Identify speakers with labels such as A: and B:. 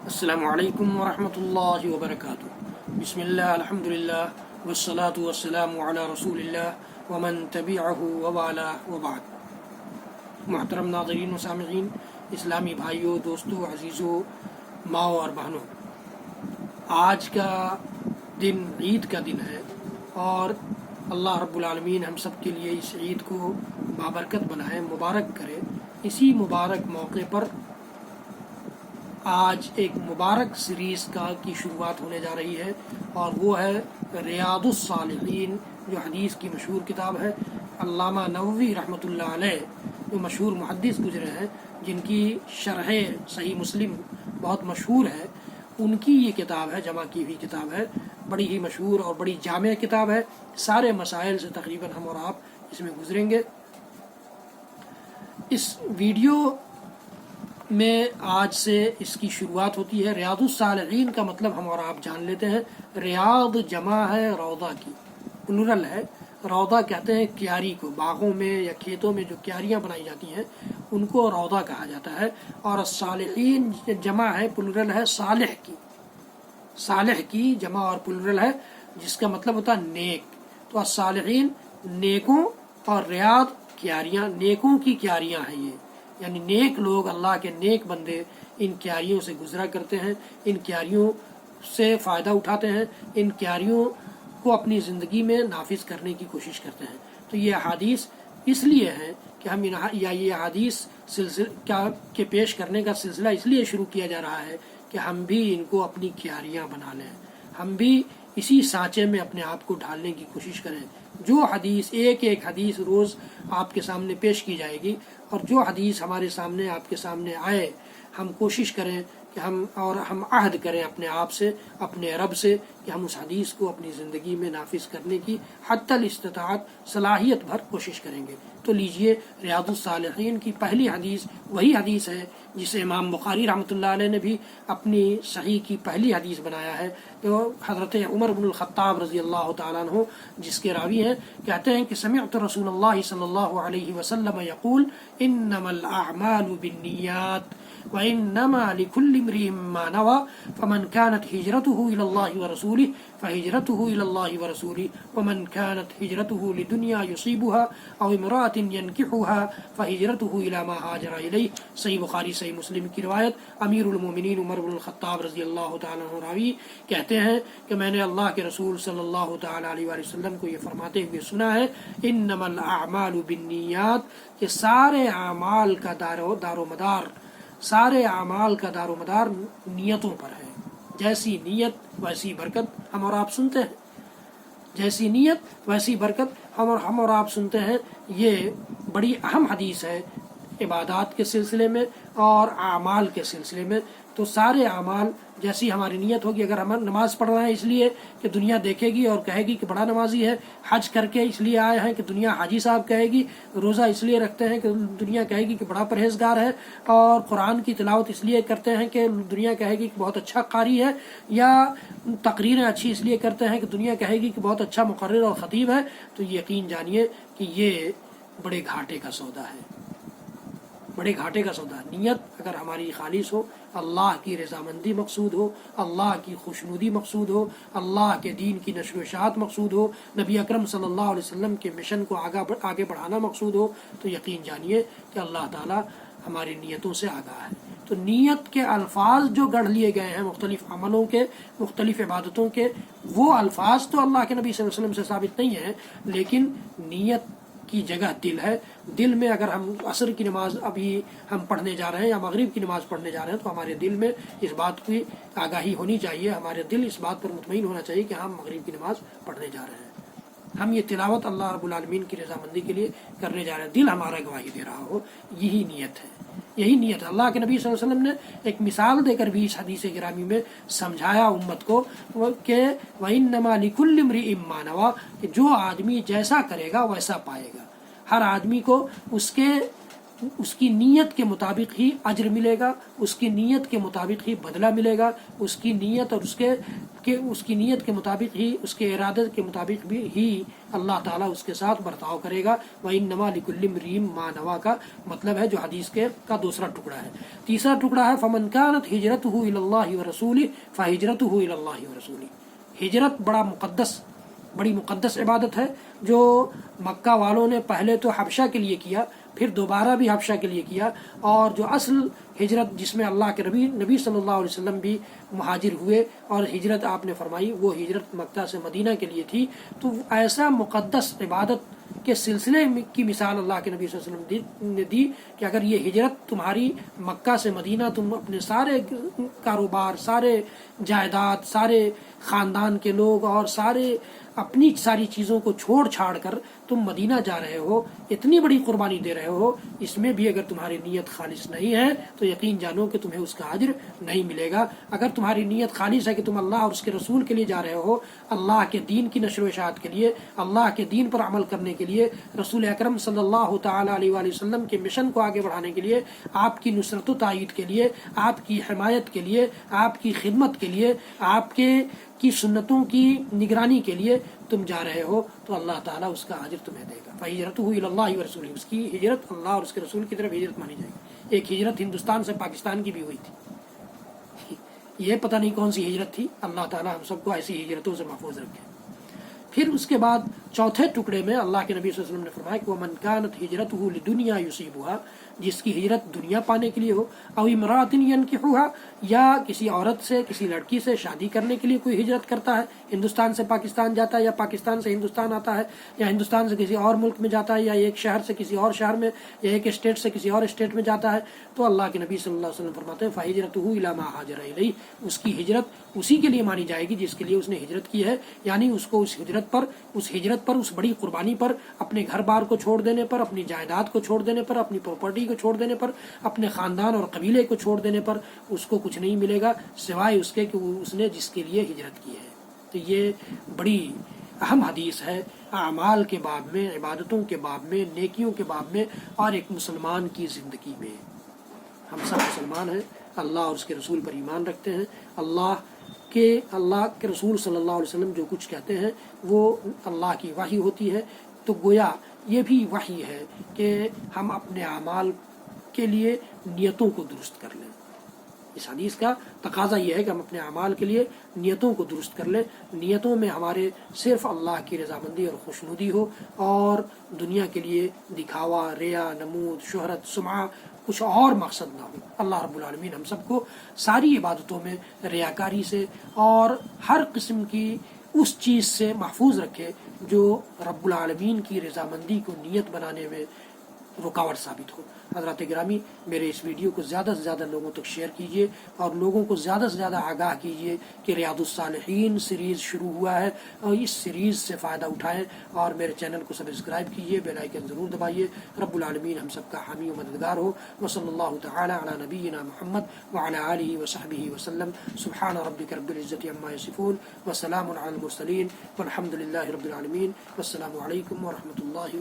A: السلام علیکم ورحمۃ اللہ وبرکاتہ۔ بسم اللہ الحمدللہ والصلاة والسلام علی رسول اللہ ومن تبعہ ووالاه وبعد۔ محترم ناظرین و سامعین، اسلامی بھائیوں، دوستوں، عزیزوں، ماؤں اور بہنوں، آج کا دن عید کا دن ہے اور اللہ رب العالمین ہم سب کے لیے اس عید کو بابرکت بنائے، مبارک کرے۔ اسی مبارک موقع پر آج ایک مبارک سیریز کی شروعات ہونے جا رہی ہے اور وہ ہے ریاض الصالحین، جو حدیث کی مشہور کتاب ہے۔ علامہ نووی رحمۃ اللہ علیہ جو مشہور محدث گزرے ہیں، جن کی شرح صحیح مسلم بہت مشہور ہے، ان کی یہ کتاب ہے، جمع کی ہوئی کتاب ہے، بڑی ہی مشہور اور بڑی جامع کتاب ہے۔ سارے مسائل سے تقریباً ہم اور آپ اس میں گزریں گے۔ اس ویڈیو میں آج سے اس کی شروعات ہوتی ہے۔ ریاض الصالحین کا مطلب ہم اور آپ جان لیتے ہیں۔ ریاض جمع ہے روضہ کی، پلورل ہے۔ روضہ کہتے ہیں کیاری کو، باغوں میں یا کھیتوں میں جو کیاریاں بنائی جاتی ہیں ان کو روضہ کہا جاتا ہے۔ اور الصالحین جمع ہے، پلورل ہے صالح کی، صالح کی جمع اور پلورل ہے، جس کا مطلب ہوتا ہے نیک۔ تو الصالحین نیکوں اور ریاض کیاریاں، نیکوں کی کیاریاں ہیں یہ، یعنی نیک لوگ، اللہ کے نیک بندے ان کیاریوں سے گزرا کرتے ہیں، ان کیاریوں سے فائدہ اٹھاتے ہیں، ان کیاریوں کو اپنی زندگی میں نافذ کرنے کی کوشش کرتے ہیں۔ تو یہ احادیث اس لیے ہیں کہ ہم یہ احادیث کے پیش کرنے کا سلسلہ اس لیے شروع کیا جا رہا ہے کہ ہم بھی ان کو اپنی کیاریاں بنا لیں، ہم بھی اسی سانچے میں اپنے آپ کو ڈھالنے کی کوشش کریں۔ جو حدیث ایک حدیث روز آپ کے سامنے پیش کی جائے گی، اور جو حدیث ہمارے سامنے آپ کے سامنے آئے، ہم کوشش کریں کہ ہم عہد کریں اپنے آپ سے، اپنے رب سے، کہ ہم اس حدیث کو اپنی زندگی میں نافذ کرنے کی حتی الاستطاعت صلاحیت بھر کوشش کریں گے۔ تو لیجئے، ریاض الصالحین کی پہلی حدیث وہی حدیث ہے جسے امام بخاری رحمۃ اللہ علیہ نے بھی اپنی صحیح کی پہلی حدیث بنایا ہے، جو حضرت عمر بن الخطاب رضی اللہ تعالیٰ عنہ جس کے راوی ہیں، کہتے ہیں کہ سمعت رسول اللہ صلی اللہ علیہ وسلم یقول انما الاعمال بالنیات وانما لكل امرئ ما نوى فمن كانت هجرته الى الله ورسوله فهجرته الى الله ورسوله ومن كانت هجرته لدنيا يصيبها او امرأة ينكحها فهجرته الى ما هاجر اليه۔ صحیح بخاری صحیح مسلم کی روایت۔ امیر المومنین عمر بن الخطاب رضی اللہ تعالیٰ عنہ راوی کہتے ہیں کہ میں نے اللہ کے رسول صلی اللہ تعالیٰ علیہ وآلہ وسلم کو یہ فرماتے ہوئے سنا ہے، انما الاعمال بالنیات، کہ سارے اعمال کا دار و مدار نیتوں پر ہے۔ جیسی نیت ویسی برکت، ہم اور آپ سنتے ہیں، جیسی نیت ویسی برکت، ہم اور آپ سنتے ہیں۔ یہ بڑی اہم حدیث ہے عبادات کے سلسلے میں اور اعمال کے سلسلے میں۔ تو سارے اعمال جیسی ہماری نیت ہوگی، اگر ہم نماز پڑھ رہے ہیں اس لیے کہ دنیا دیکھے گی اور کہے گی کہ بڑا نمازی ہے، حج کر کے اس لیے آئے ہیں کہ دنیا حاجی صاحب کہے گی، روزہ اس لیے رکھتے ہیں کہ دنیا کہے گی کہ بڑا پرہیزگار ہے، اور قرآن کی تلاوت اس لیے کرتے ہیں کہ دنیا کہے گی کہ بہت اچھا قاری ہے، یا تقریریں اچھی اس لیے کرتے ہیں کہ دنیا کہے گی کہ بہت اچھا مقرر اور خطیب ہے، تو یقین جانیے کہ یہ بڑے گھاٹے کا سودا ہے، بڑے گھاٹے کا سودا ہے۔ نیت اگر ہماری خالص ہو، اللہ کی رضامندی مقصود ہو، اللہ کی خوشنودی مقصود ہو، اللہ کے دین کی نشر و اشاعت مقصود ہو، نبی اکرم صلی اللہ علیہ وسلم کے مشن کو آگے بڑھانا مقصود ہو، تو یقین جانیے کہ اللہ تعالی ہماری نیتوں سے آگاہ ہے۔ تو نیت کے الفاظ جو گڑھ لیے گئے ہیں مختلف عملوں کے، مختلف عبادتوں کے، وہ الفاظ تو اللہ کے نبی صلی اللہ علیہ وسلم سے ثابت نہیں ہیں، لیکن نیت کی جگہ دل ہے۔ دل میں اگر ہم عصر کی نماز ابھی ہم پڑھنے جا رہے ہیں یا مغرب کی نماز پڑھنے جا رہے ہیں، تو ہمارے دل میں اس بات کی آگاہی ہونی چاہیے، ہمارے دل اس بات پر مطمئن ہونا چاہیے کہ ہم مغرب کی نماز پڑھنے جا رہے ہیں، ہم یہ تلاوت اللہ رب العالمین کی رضامندی کے لیے کرنے جا رہے ہیں، دل ہمارا گواہی دے رہا ہو۔ یہی نیت ہے، یہی نیت ہے۔ اللہ کے نبی صلی اللہ علیہ وسلم نے ایک مثال دے کر بھی اس حدیث گرامی میں سمجھایا امت کو کہ وَإِنَّمَا لِكُلِّ امْرِئٍ مَّا نَوَىٰ، کہ جو آدمی جیسا کرے گا ویسا پائے گا۔ ہر آدمی کو اس کے اس کی نیت کے مطابق ہی اجر ملے گا، اس کی نیت کے مطابق ہی بدلہ ملے گا، اس کی نیت اور اس کی نیت کے مطابق ہی، اس کے ارادے کے مطابق بھی ہی اللہ تعالیٰ اس کے ساتھ برتاؤ کرے گا۔ وَإِنَّمَا لِكُلِّ امْرِئٍ مَّا نَوَىٰ کا مطلب ہے جو حدیث کا دوسرا ٹکڑا ہے۔ تیسرا ٹکڑا ہے فَمَنْ كَانَتْ هِجْرَتُهُ إِلَى اللَّهِ وَرَسُولِهِ فَهِجْرَتُهُ إِلَى اللَّهِ وَرَسُولِهِ۔ ہجرت بڑی مقدس عبادت ہے جو مکہ والوں نے پہلے تو حبشہ کے لیے کیا، پھر دوبارہ بھی حبشہ کے لیے کیا، اور جو اصل ہجرت جس میں اللہ کے نبی صلی اللہ علیہ وسلم بھی مہاجر ہوئے اور ہجرت آپ نے فرمائی، وہ ہجرت مکہ سے مدینہ کے لیے تھی۔ تو ایسا مقدس عبادت کے سلسلے کی مثال اللہ کے نبی صلی اللہ علیہ وسلم نے دی کہ اگر یہ ہجرت تمہاری مکہ سے مدینہ، تم اپنے سارے کاروبار، سارے جائیداد، سارے خاندان کے لوگ اور اپنی ساری چیزوں کو چھوڑ چھاڑ کر تم مدینہ جا رہے ہو، اتنی بڑی قربانی دے رہے ہو، اس میں بھی اگر تمہاری نیت خالص نہیں ہے تو یقین جانو کہ تمہیں اس کا اجر نہیں ملے گا۔ اگر تمہاری نیت خالص ہے کہ تم اللہ اور اس کے رسول کے لیے جا رہے ہو، اللہ کے دین کی نشر و اشاعت کے لیے، اللہ کے دین پر عمل کرنے کے لیے، رسول اکرم صلی اللہ تعالیٰ علیہ وآلہ وسلم کے مشن کو آگے بڑھانے کے لیے، آپ کی نصرت و تائید کے لیے، آپ کی حمایت کے لیے، آپ کی خدمت کے لیے، آپ کی سنتوں کی نگرانی کے لیے تم جا رہے ہو، تو اللہ تعالیٰ اس کا اجر تمہیں دے گا۔ فَهِجْرَتُهُ إِلَى اللَّهِ وَرَسُولِهِ، اس کی ہجرت اللہ اور اس کے رسول کی طرف ہجرت مانی جائے گی۔ ایک ہجرت ہندوستان سے پاکستان کی بھی ہوئی تھی، یہ پتہ نہیں کون سی ہجرت تھی، اللہ تعالیٰ ہم سب کو ایسی ہجرتوں سے محفوظ رکھے۔ پھر اس کے بعد چوتھے ٹکڑے میں اللہ کے نبی صلی اللہ علیہ وسلم نے فرمایا کہ وَمَنْ كَانَتْ هِجْرَتُهُ لِدُنْيَا يُصِيبُهَا، جس کی ہجرت دنیا پانے کے لیے ہو، او امرأۃ ينكحها، یا کسی عورت سے، کسی لڑکی سے شادی کرنے کے لیے کوئی ہجرت کرتا ہے، ہندوستان سے پاکستان جاتا ہے یا پاکستان سے ہندوستان آتا ہے یا ہندوستان سے کسی اور ملک میں جاتا ہے یا ایک شہر سے کسی اور شہر میں یا ایک اسٹیٹ سے کسی اور اسٹیٹ میں جاتا ہے، تو اللہ کے نبی صلی اللہ علیہ وسلم فرماتے ہیں فَهِجْرَتُهُ إِلَىٰ مَا هَاجَرَ إِلَيْهِ، اس کی ہجرت اسی کے لیے مانی جائے گی جس کے لیے اس نے ہجرت کی ہے، یعنی اس کو اس ہجرت پر اس بڑی قربانی پر، اپنے گھر بار کو چھوڑ دینے پر، اپنی جائیداد کو چھوڑ دینے پر، اپنی پراپرٹی کو چھوڑ دینے پر، اپنے خاندان اور قبیلے کو چھوڑ دینے پر اس کو کچھ نہیں ملے گا سوائے اس کے کہ اس نے جس کے لیے ہجرت کی ہے۔ تو یہ بڑی اہم حدیث ہے اعمال کے باب میں، عبادتوں کے باب میں، نیکیوں کے باب میں، اور ایک مسلمان کی زندگی میں۔ ہم سب مسلمان ہیں، اللہ اور اس کے رسول پر ایمان رکھتے ہیں، اللہ کے رسول صلی اللہ علیہ وسلم جو کچھ کہتے ہیں وہ اللہ کی وحی ہوتی ہے، تو گویا یہ بھی وحی ہے کہ ہم اپنے اعمال کے لیے نیتوں کو درست کر لیں۔ اس حدیث کا تقاضا یہ ہے کہ ہم اپنے اعمال کے لیے نیتوں کو درست کر لیں، نیتوں میں ہمارے صرف اللہ کی رضامندی اور خوشنودی ہو، اور دنیا کے لیے دکھاوا، ریا، نمود، شہرت، سمعہ کچھ اور مقصد نہ ہو۔ اللہ رب العالمین ہم سب کو ساری عبادتوں میں ریاکاری سے اور ہر قسم کی اس چیز سے محفوظ رکھے جو رب العالمین کی رضامندی کو نیت بنانے میں رکاوٹ ثابت ہو۔ حضرات گرامی، میرے اس ویڈیو کو زیادہ سے زیادہ لوگوں تک شیئر کیجیے اور لوگوں کو زیادہ سے زیادہ آگاہ کیجیے کہ ریاض الصالحین سیریز شروع ہوا ہے، اور اس سیریز سے فائدہ اٹھائیں، اور میرے چینل کو سبسکرائب کیجیے، بیل آئیکن ضرور دبائیے۔ رب العالمین ہم سب کا حامی و مددگار ہو۔ وصلی اللہ تعالی علی نبینا محمد وعلی آلہ وصحبہ وسلم۔ سبحان ربک رب العزۃ عما یصفون وسلام علی المرسلین والحمد للہ رب العالمین۔ والسلام علیکم ورحمۃ اللہ۔